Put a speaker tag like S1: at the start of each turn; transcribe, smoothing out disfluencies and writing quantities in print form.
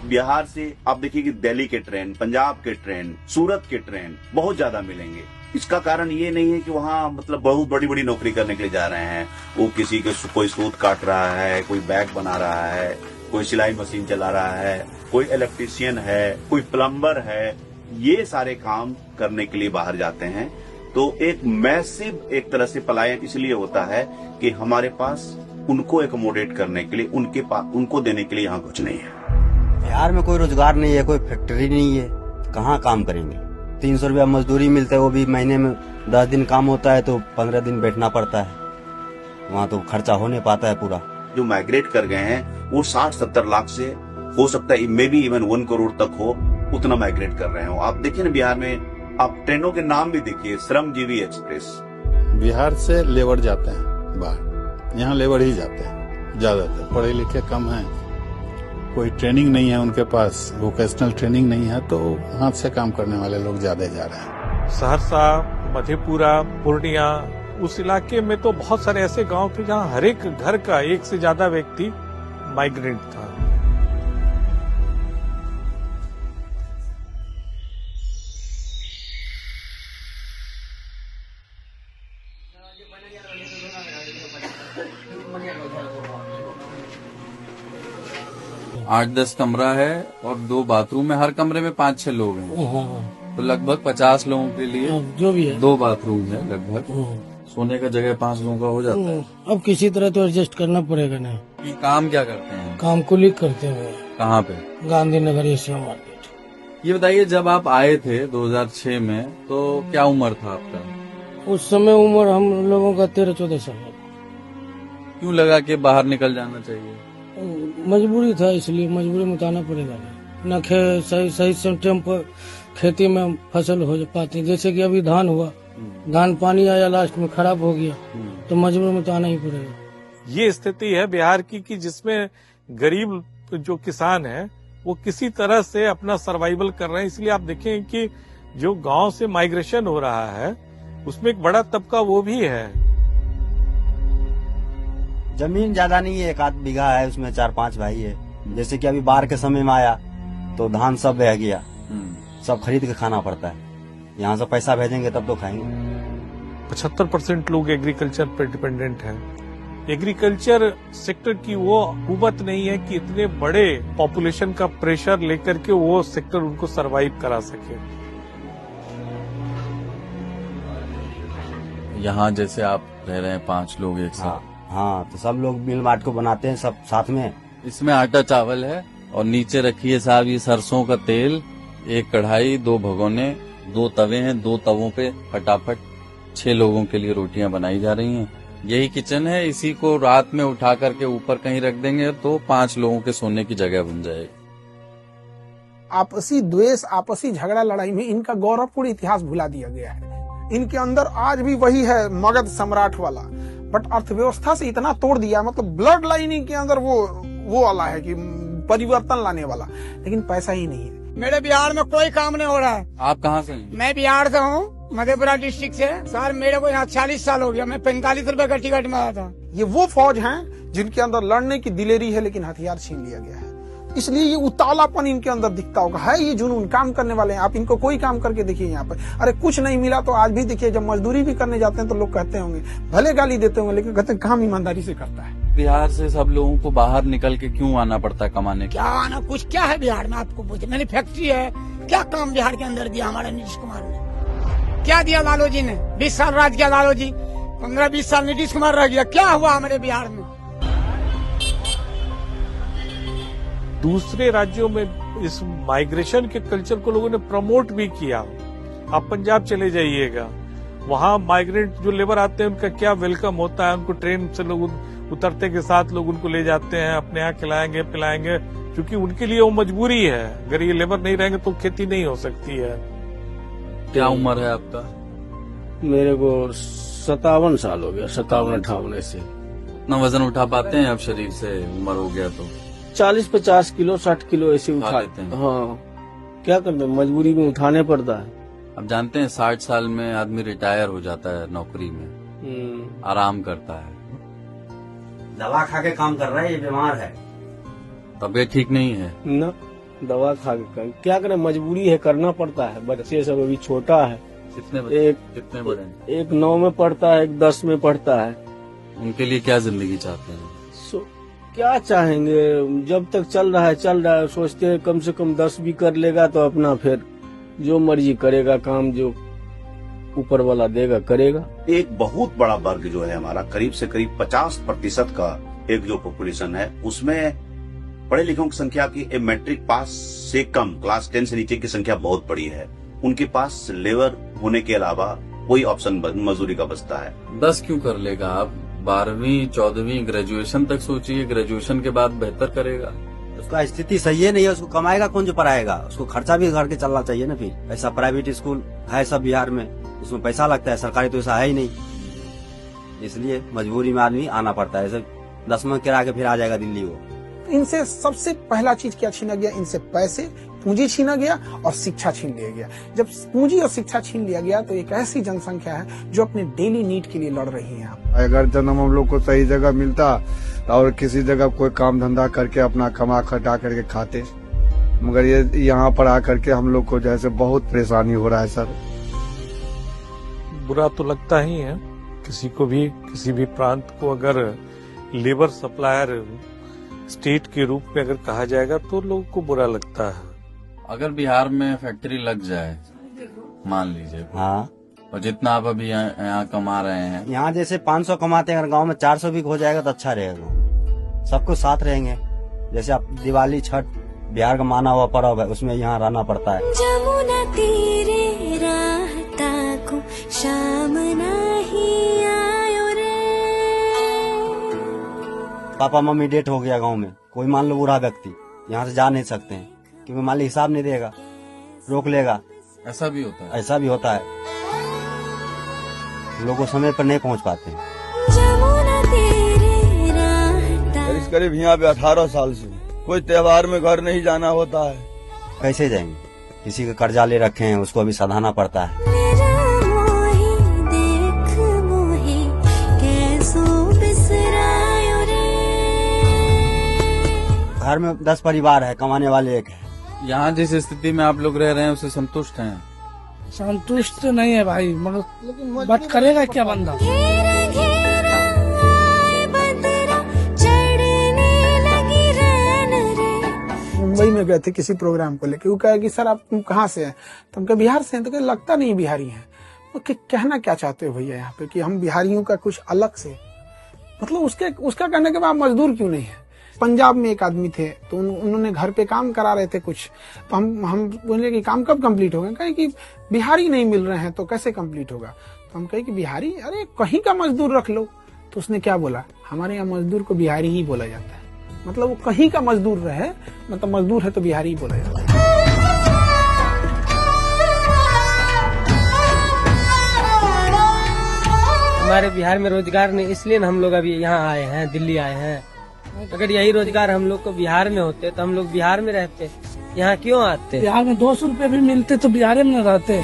S1: बिहार से आप देखिए कि दिल्ली के ट्रेन, पंजाब के ट्रेन, सूरत के ट्रेन बहुत ज्यादा मिलेंगे। इसका कारण ये नहीं है कि वहाँ मतलब बहुत बड़ी बड़ी नौकरी करने के लिए जा रहे हैं। वो किसी के कोई सूत काट रहा है, कोई बैग बना रहा है, कोई सिलाई मशीन चला रहा है, कोई इलेक्ट्रीशियन है, कोई प्लम्बर है, ये सारे काम करने के लिए बाहर जाते हैं। तो एक मैसिव एक तरह से पलायन इसलिए होता है कि हमारे पास उनको एकोमोडेट करने के लिए उनको देने के लिए यहाँ कुछ नहीं है।
S2: बिहार में कोई रोजगार नहीं है, कोई फैक्ट्री नहीं है, कहाँ काम करेंगे। 300 रुपया मजदूरी मिलता है, वो भी महीने में 10 दिन काम होता है तो 15 दिन बैठना पड़ता है। वहाँ तो खर्चा हो नहीं पाता है पूरा।
S1: जो माइग्रेट कर गए हैं वो 60-70 लाख से हो सकता है मे बी इवन 1 करोड़ तक हो, उतना माइग्रेट कर रहे हो। आप देखिए ना बिहार में, आप ट्रेनों के नाम भी देखिए, श्रमजीवी एक्सप्रेस।
S3: बिहार से लेबर जाते हैं बाहर, यहाँ लेबर ही जाते हैं ज्यादातर। पढ़े लिखे कम हैं, कोई ट्रेनिंग नहीं है उनके पास, वोकेशनल ट्रेनिंग नहीं है, तो हाथ से काम करने वाले लोग ज्यादा जा रहे हैं।
S4: सहरसा, मधेपुरा, पूर्णिया, उस इलाके में तो बहुत सारे ऐसे गांव थे जहां हर एक घर का एक से ज्यादा व्यक्ति माइग्रेंट था।
S5: आठ 10 कमरा है और 2 बाथरूम है, हर कमरे में 5-6 लोग हैं, तो लगभग 50 लोगों के लिए
S6: जो भी है
S5: 2 बाथरूम है लगभग। सोने का जगह 5 लोगों का हो जाता है।
S6: अब किसी तरह तो एडजस्ट करना पड़ेगा ना।
S5: काम क्या करते हैं?
S6: काम कुली करते हैं।
S5: कहाँ पे?
S6: Gandhinagar Asia market.
S5: ये बताइए, जब आप आए थे 2006 में तो क्या उम्र था आपका?
S6: उस समय उम्र हम लोगों का 13-14 साल।
S5: क्यों लगा कि बाहर निकल जाना चाहिए?
S6: मजबूरी था, इसलिए मजबूरी में उतारना पड़ेगा ना। सही टाइम पर खेती में फसल हो पाती, जैसे कि अभी धान हुआ, धान पानी आया लास्ट में खराब हो गया, तो मजबूरी में उतारना ही पड़ेगा।
S4: ये स्थिति है बिहार की कि जिसमें गरीब जो किसान है वो किसी तरह से अपना सर्वाइवल कर रहे हैं। इसलिए आप देखें कि जो गांव से माइग्रेशन हो रहा है उसमें एक बड़ा तबका वो भी है।
S2: जमीन ज्यादा नहीं है, 1-8 बीघा है, उसमें 4-5 भाई है। जैसे कि अभी बाढ़ के समय में आया तो धान सब बह गया, सब खरीद के खाना पड़ता है। यहाँ से पैसा भेजेंगे तब तो खाएंगे।
S4: 75% लोग एग्रीकल्चर पर डिपेंडेंट हैं। एग्रीकल्चर सेक्टर की वो कुवत नहीं है कि इतने बड़े पॉपुलेशन का प्रेशर लेकर के वो सेक्टर उनको सरवाइव करा सके।
S5: यहाँ जैसे आप रह रहे हैं 5 लोग एक साथ।
S2: हाँ, तो सब लोग मिल बांट को बनाते हैं सब साथ में।
S5: इसमें आटा चावल है और नीचे रखिए साहब ये सरसों का तेल, 1 कढ़ाई, 2 भगोने, 2 तवे हैं, 2 तवों पे फटाफट 6 लोगों के लिए रोटियां बनाई जा रही हैं। यही किचन है, इसी को रात में उठा करके ऊपर कहीं रख देंगे तो 5 लोगों के सोने की जगह बन जाएगी।
S7: आपसी द्वेष, आपसी झगड़ा लड़ाई में इनका गौरवपूर्ण इतिहास भुला दिया गया है। इनके अंदर आज भी वही है मगध सम्राट वाला, बट अर्थव्यवस्था से इतना तोड़ दिया, मतलब ब्लड लाइनिंग के अंदर वो वाला है कि परिवर्तन लाने वाला, लेकिन पैसा ही नहीं है।
S8: मेरे बिहार में कोई काम नहीं हो रहा है।
S5: आप कहाँ से हैं?
S8: मैं बिहार से हूँ, मधेपुरा डिस्ट्रिक्ट से। सर मेरे को यहाँ 40 साल हो गया, मैं 45 रुपए का टिकट में आया था।
S7: ये वो फौज हैं जिनके अंदर लड़ने की दिलेरी है, लेकिन हथियार छीन लिया गया है। इसलिए ये उतावलापन इनके अंदर दिखता होगा, है ये जुनून, काम करने वाले हैं। आप इनको कोई काम करके देखिए यहाँ पर, अरे कुछ नहीं मिला तो आज भी देखिए, जब मजदूरी भी करने जाते हैं तो लोग कहते होंगे, भले गाली देते होंगे, लेकिन कहते हैं काम ईमानदारी से करता है।
S5: बिहार से सब लोगों को बाहर निकल के क्यों आना पड़ता है कमाने?
S8: क्या आना, कुछ क्या है बिहार में आपको पूछे? मैंने फैक्ट्री है, क्या काम बिहार के अंदर दिया हमारे नीतीश कुमार ने? क्या दिया लालू जी ने? 20 साल राज किया लालू जी, 15-20 साल नीतीश कुमार रह गया, क्या हुआ हमारे बिहार में?
S4: दूसरे राज्यों में इस माइग्रेशन के कल्चर को लोगों ने प्रमोट भी किया। आप पंजाब चले जाइएगा, वहाँ माइग्रेंट जो लेबर आते हैं उनका क्या वेलकम होता है। उनको ट्रेन से लोग उतरते के साथ लोग उनको ले जाते हैं, अपने यहाँ खिलाएंगे पिलाएंगे, क्योंकि उनके लिए वो मजबूरी है। अगर ये लेबर नहीं रहेंगे तो खेती नहीं हो सकती है।
S5: क्या उम्र है आपका?
S6: मेरे को 57 साल हो गया, 57-58 ऐसे।
S5: इतना वजन उठा पाते हैं अब शरीर से, उम्र हो गया तो?
S6: 40-50 किलो 60 किलो ऐसे
S5: उठा लेते हैं।
S6: हाँ, क्या करते हैं, मजबूरी में उठाने पड़ता है।
S5: अब जानते हैं 60 साल में आदमी रिटायर हो जाता है नौकरी में, आराम करता है।
S2: दवा खा के काम कर रहा है, ये बीमार है,
S5: तबीयत ठीक नहीं है
S6: ना।
S9: दवा खा के क्या करें, मजबूरी है, करना पड़ता है। बच्चे सब अभी छोटा है।
S5: कितने बच्चे? कितने बड़े हैं?
S9: एक 9 में पढ़ता है, एक 10 में पढ़ता है।
S5: उनके लिए क्या जिंदगी चाहते हैं?
S9: क्या चाहेंगे, जब तक चल रहा है सोचते हैं कम से कम 10 भी कर लेगा तो अपना फिर जो मर्जी करेगा, काम जो ऊपर वाला देगा करेगा।
S1: एक बहुत बड़ा वर्ग जो है हमारा, करीब से करीब 50% का एक जो पॉपुलेशन है, उसमें पढ़े लिखों की संख्या की मैट्रिक पास से कम, क्लास 10 से नीचे की संख्या बहुत बड़ी है। उनके पास लेबर होने के अलावा कोई ऑप्शन मजदूरी का बचता है।
S5: 10 क्यों कर लेगा? आप 12वीं 14वीं ग्रेजुएशन तक सोचिए, ग्रेजुएशन के बाद बेहतर करेगा।
S2: उसका स्थिति सही है नहीं है, उसको कमाएगा कौन जो पढ़ाएगा? उसको खर्चा भी घर के चलना चाहिए ना। फिर ऐसा प्राइवेट स्कूल है सब बिहार में, उसमें पैसा लगता है, सरकारी तो ऐसा है ही नहीं, इसलिए मजबूरी में आदमी आना पड़ता है। ऐसे 10वां किरा के फिर आ जाएगा दिल्ली वो।
S7: इनसे सबसे पहला चीज क्या छीना गया? इनसे पैसे, पूंजी छीना गया और शिक्षा छीन लिया गया। जब पूंजी और शिक्षा छीन लिया गया तो एक ऐसी जनसंख्या है जो अपने डेली नीड के लिए लड़ रही है।
S10: अगर जन्म हम लोग को सही जगह मिलता और किसी जगह कोई काम धंधा करके अपना कमा खटा करके खाते, मगर ये यहाँ पर आकर के हम लोग को जैसे बहुत परेशानी हो रहा है सर।
S4: बुरा तो लगता ही है किसी को भी, किसी भी प्रांत को अगर लेबर सप्लायर स्टेट के रूप में अगर कहा जाएगा तो लोगों को बुरा लगता है।
S5: अगर बिहार में फैक्ट्री लग जाए, मान लीजिए,
S2: हाँ,
S5: और जितना आप अभी यहाँ कमा रहे हैं,
S2: यहाँ जैसे 500 कमाते हैं, अगर गांव में 400 भी हो जाएगा तो अच्छा रहेगा। सबको साथ रहेंगे। जैसे आप दिवाली, छठ बिहार का माना हुआ पर्व है, उसमें यहाँ रहना पड़ता है।
S11: जमुना तीरे रहता को शाम नहीं आयो रे।
S2: पापा मम्मी डेट हो गया गांव में, कोई मान लो बूढ़ा व्यक्ति यहाँ से जा नहीं सकते हैं क्योंकि मालिक हिसाब नहीं देगा, रोक लेगा।
S5: ऐसा भी होता है?
S2: ऐसा भी होता है, लोगों समय पर नहीं पहुंच पाते।
S10: करीब यहाँ पे 18 साल से कोई त्योहार में घर नहीं जाना होता है।
S2: कैसे जाएंगे? किसी का कर्जा ले रखे हैं, उसको अभी सधाना पड़ता है। घर में 10 परिवार है, कमाने वाले एक है।
S5: यहाँ जिस स्थिति में आप लोग रह रहे हैं उससे संतुष्ट हैं?
S6: संतुष्ट नहीं है भाई, मगर बात करेगा क्या बंदा।
S7: मुंबई में गए थे किसी प्रोग्राम को लेके, वो कहे कि सर आप कहाँ से हैं? तो हम कहे बिहार से हैं। तो कहे लगता नहीं बिहारी हैं। तो कहना क्या चाहते हो भैया यहाँ पे कि हम बिहारियों का कुछ अलग से, मतलब उसका कहने के बाद मजदूर क्यों नहीं है? पंजाब में एक आदमी थे तो उन्होंने घर पे काम करा रहे थे कुछ, तो हम बोले कि काम कब कंप्लीट होगा? कहे कि बिहारी नहीं मिल रहे हैं तो कैसे कंप्लीट होगा? तो हम कहे कि बिहारी, अरे कहीं का मजदूर रख लो। तो उसने क्या बोला, हमारे यहाँ मजदूर को बिहारी ही बोला जाता है, मतलब वो कहीं का मजदूर रहे, मतलब मजदूर है तो बिहारी ही बोला जाता है।
S12: हमारे बिहार में रोजगार नहीं, इसलिए हम लोग अभी यहाँ आए हैं, दिल्ली आए हैं। अगर यही रोजगार हम लोग को बिहार में होते तो हम लोग बिहार में रहते, यहाँ क्यों आते?
S6: बिहार में 200 रुपए भी मिलते तो बिहार में रहते।